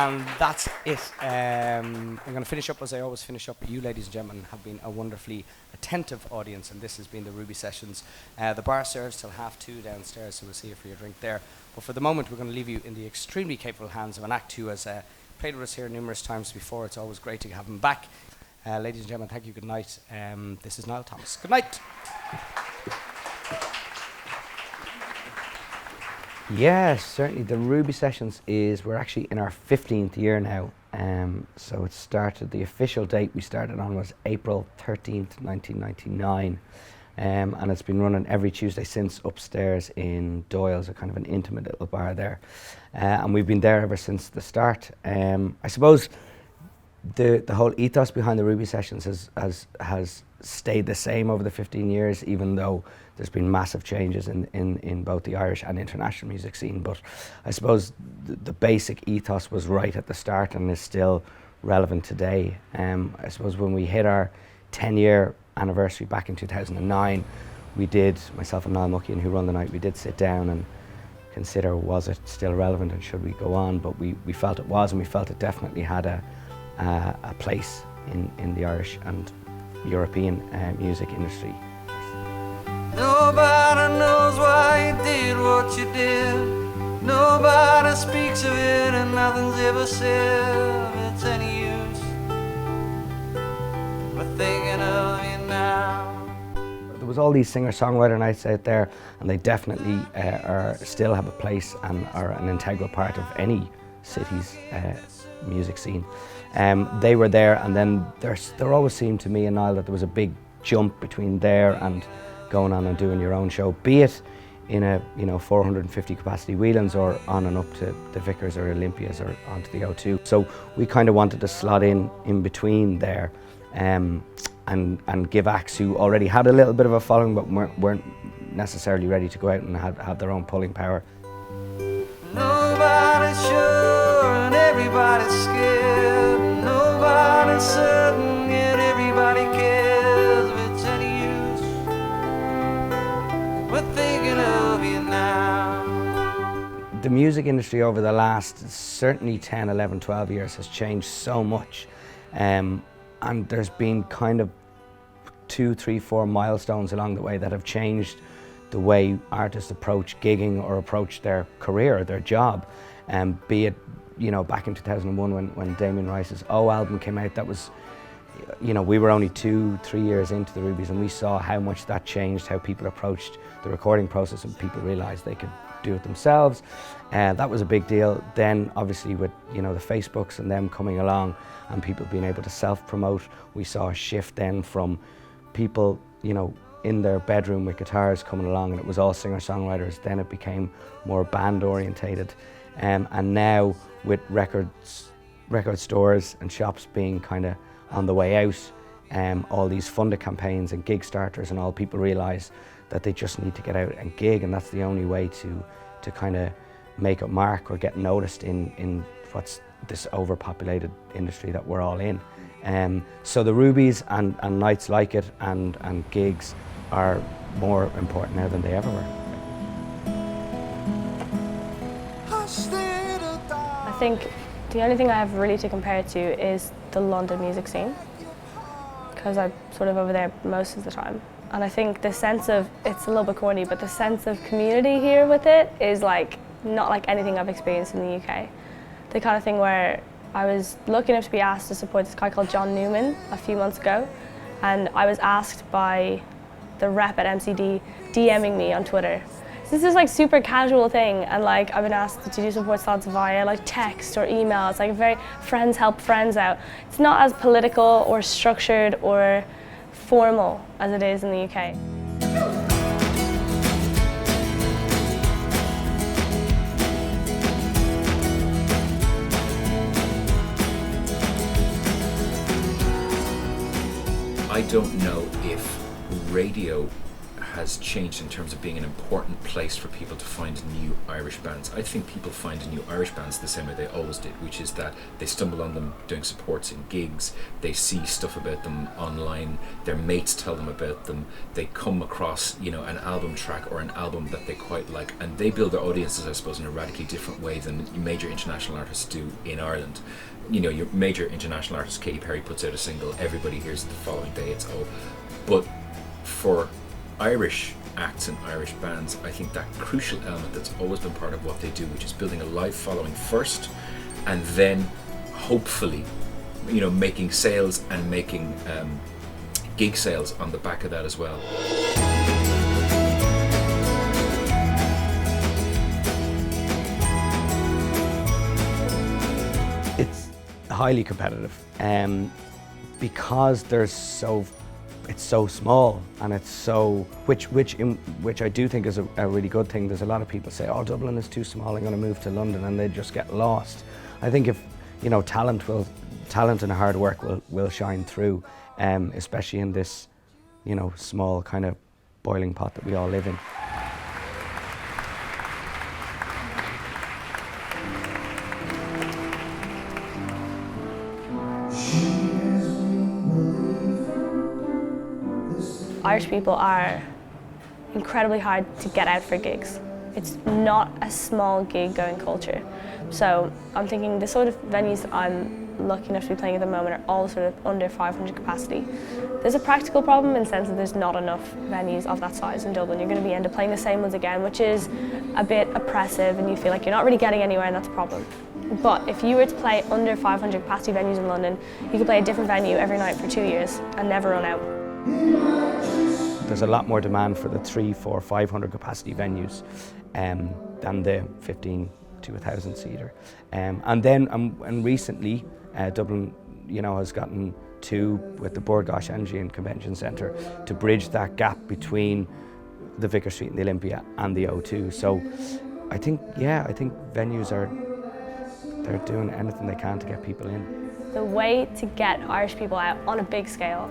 And that's it. I'm going to finish up as I always finish up. You, ladies and gentlemen, have been a wonderfully attentive audience, and this has been the Ruby Sessions. The bar serves till 2:30 downstairs, so we'll see you for your drink there. But for the moment, we're going to leave you in the extremely capable hands of an act who has played with us here numerous times before. It's always great to have him back. Ladies and gentlemen, thank you. Good night. This is Niall Thomas. Good night. Yes, certainly. The Ruby Sessions we're actually in our 15th year now. So it started, the official date we started on was April 13th, 1999. And it's been running every Tuesday since upstairs in Doyle's, a kind of an intimate little bar there. And we've been there ever since the start. I suppose the whole ethos behind the Ruby Sessions has stayed the same over the 15 years, even though there's been massive changes in both the Irish and international music scene. But I suppose the basic ethos was right at the start and is still relevant today. I suppose when we hit our 10-year anniversary back in 2009, we did, myself and Niall Muckian, who run the night, we did sit down and consider, was it still relevant and should we go on? But we felt it was, and we felt it definitely had a place in the Irish and European music industry. Nobody knows why you did what you did. Nobody speaks of it and nothing's ever said if it's any use. We're thinking of you now. There was all these singer-songwriter nights out there, and they definitely still have a place and are an integral part of any city's music scene. They were there, and then there always seemed to me and Niall that there was a big jump between there and going on and doing your own show, be it in a 450 capacity Whelan's or on and up to the Vickers or Olympias or onto the O2. So we kind of wanted to slot in between there and give acts who already had a little bit of a following but weren't necessarily ready to go out and have their own pulling power. Nobody's sure and everybody's scared. Nobody's certain yet everybody cares if it's any use. We're thinking of you now. The music industry over the last certainly 10, 11, 12 years has changed so much, and there's been kind of 2, 3, 4 milestones along the way that have changed the way artists approach gigging or approach their career, their job. Be it, back in 2001 when Damien Rice's O album came out, that was, we were only 2, 3 years into the Rubies, and we saw how much that changed how people approached the recording process, and people realised they could do it themselves. That was a big deal. Then obviously with the Facebooks and them coming along and people being able to self-promote, we saw a shift then from people in their bedroom with guitars coming along, and it was all singer-songwriters. Then it became more band orientated, and now with record stores and shops being kind of on the way out, all these funded campaigns and gig starters and all, people realise that they just need to get out and gig, and that's the only way to kind of make a mark or get noticed in what's this overpopulated industry that we're all in. So the Rubies and nights like it and gigs are more important now than they ever were. I think the only thing I have really to compare it to is the London music scene, because I'm sort of over there most of the time. And I think the sense of, it's a little bit corny, but the sense of community here with it is not like anything I've experienced in the UK. The kind of thing where I was lucky enough to be asked to support this guy called John Newman a few months ago, and I was asked by the rep at MCD DMing me on Twitter. So this is super casual thing, and I've been asked to do support slots via text or email. It's very friends help friends out. It's not as political or structured or formal as it is in the UK. I don't know if radio has changed in terms of being an important place for people to find new Irish bands. I think people find new Irish bands the same way they always did, which is that they stumble on them doing supports in gigs, they see stuff about them online, their mates tell them about them, they come across, you know, an album track or an album that they quite like, and they build their audiences, I suppose, in a radically different way than major international artists do in Ireland. You know, your major international artist, Katy Perry, puts out a single, everybody hears it the following day, it's oh. But for Irish acts and Irish bands, I think that crucial element that's always been part of what they do, which is building a live following first, and then hopefully, you know, making sales and making gig sales on the back of that as well. It's highly competitive, because it's so small, and it's so which I do think is a really good thing. There's a lot of people say, "Oh, Dublin is too small. I'm going to move to London," and they just get lost. I think if, you know, talent and hard work will shine through, especially in this, you know, small kind of boiling pot that we all live in. Irish people are incredibly hard to get out for gigs. It's not a small gig going culture. So I'm thinking the sort of venues that I'm lucky enough to be playing at the moment are all sort of under 500 capacity. There's a practical problem in the sense that there's not enough venues of that size in Dublin. You're going to end up playing the same ones again, which is a bit oppressive, and you feel like you're not really getting anywhere, and that's a problem. But if you were to play under 500 capacity venues in London, you could play a different venue every night for 2 years and never run out. There's a lot more demand for the 300, 400, 500 capacity venues than the 15 to 1,000 seater. And recently, Dublin, you know, has gotten two with the Bord Gáis Energy and Convention Centre to bridge that gap between the Vicar Street and the Olympia and the O2. So I think venues they're doing anything they can to get people in. The way to get Irish people out on a big scale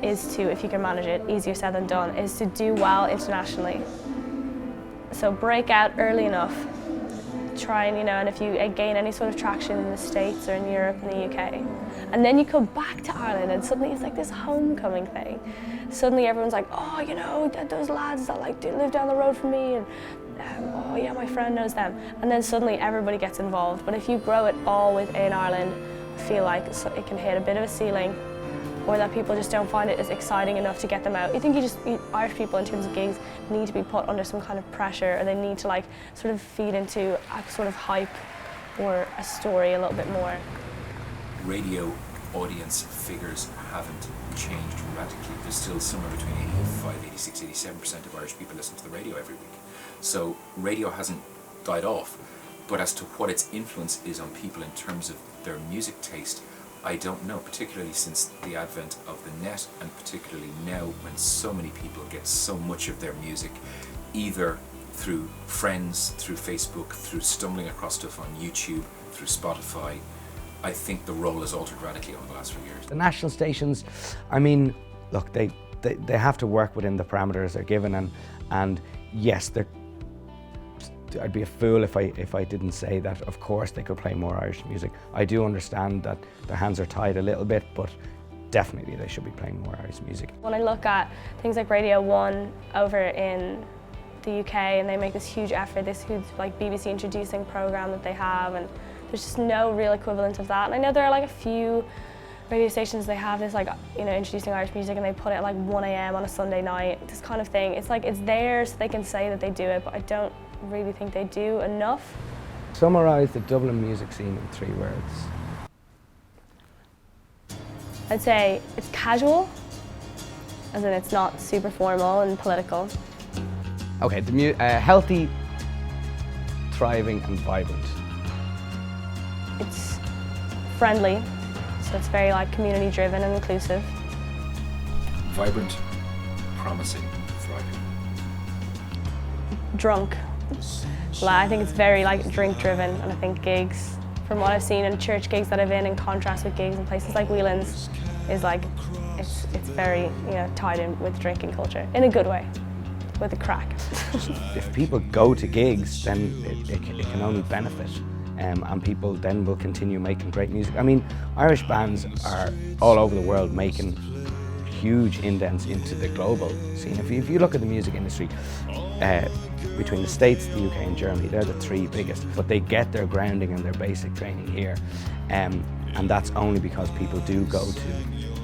is to, if you can manage it, easier said than done, is to do well internationally. So break out early enough, try and, you know, and if you gain any sort of traction in the States or in Europe and the UK, and then you come back to Ireland and suddenly it's like this homecoming thing. Suddenly everyone's like, oh, you know, those lads that like live down the road from me, and oh yeah, my friend knows them. And then suddenly everybody gets involved. But if you grow it all within Ireland, I feel like it can hit a bit of a ceiling, or that people just don't find it as exciting enough to get them out. You think Irish people in terms of gigs need to be put under some kind of pressure, or they need to like sort of feed into a sort of hype or a story a little bit more. Radio audience figures haven't changed radically. There's still somewhere between 85, 86, 87% of Irish people listen to the radio every week. So radio hasn't died off, but as to what its influence is on people in terms of their music taste, I don't know, particularly since the advent of the net, and particularly now when so many people get so much of their music either through friends, through Facebook, through stumbling across stuff on YouTube, through Spotify. I think the role has altered radically over the last few years. The national stations, I mean, look, they have to work within the parameters they're given, and yes, I'd be a fool if I didn't say that of course they could play more Irish music. I do understand that their hands are tied a little bit, but definitely they should be playing more Irish music. When I look at things like Radio 1 over in the UK, and they make this huge effort, this huge like BBC introducing programme that they have, and there's just no real equivalent of that. And I know there are like a few radio stations, they have this like, you know, introducing Irish music, and they put it at like 1 a.m. on a Sunday night, this kind of thing. It's like, it's there so they can say that they do it, but I don't really think they do enough. Summarise the Dublin music scene in 3 words. I'd say it's casual, as in it's not super formal and political. Okay, healthy, thriving and vibrant. It's friendly, so it's very like community driven and inclusive. Vibrant, promising, thriving. Drunk. I think it's very like drink driven, and I think gigs, from what I've seen in church gigs that I've been in contrast with gigs in places like Whelan's, is like it's very, you know, tied in with drinking culture in a good way, with a crack. If people go to gigs, then it can only benefit, and people then will continue making great music. I mean, Irish bands are all over the world making huge indents into the global scene. If you look at the music industry, between the States, the UK and Germany, they're the three biggest, but they get their grounding and their basic training here. And that's only because people do go to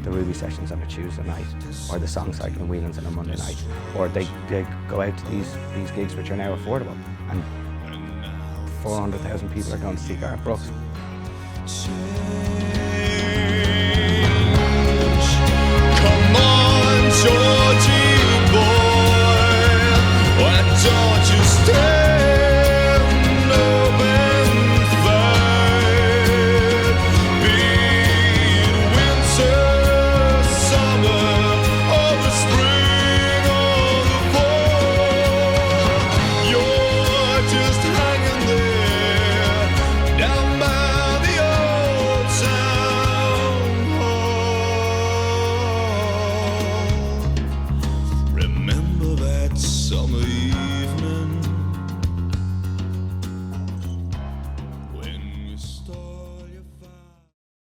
the Ruby sessions on a Tuesday night, or the Song Cycle and Whelan's on a Monday night, or they go out to these gigs which are now affordable, and 400,000 people are going to see Garth Brooks. Come on, Georgie boy, why don't you stand up and fight? Be it winter, summer, or the spring or the fall, you're just hanging there down by the old town hall. Remember that summer evening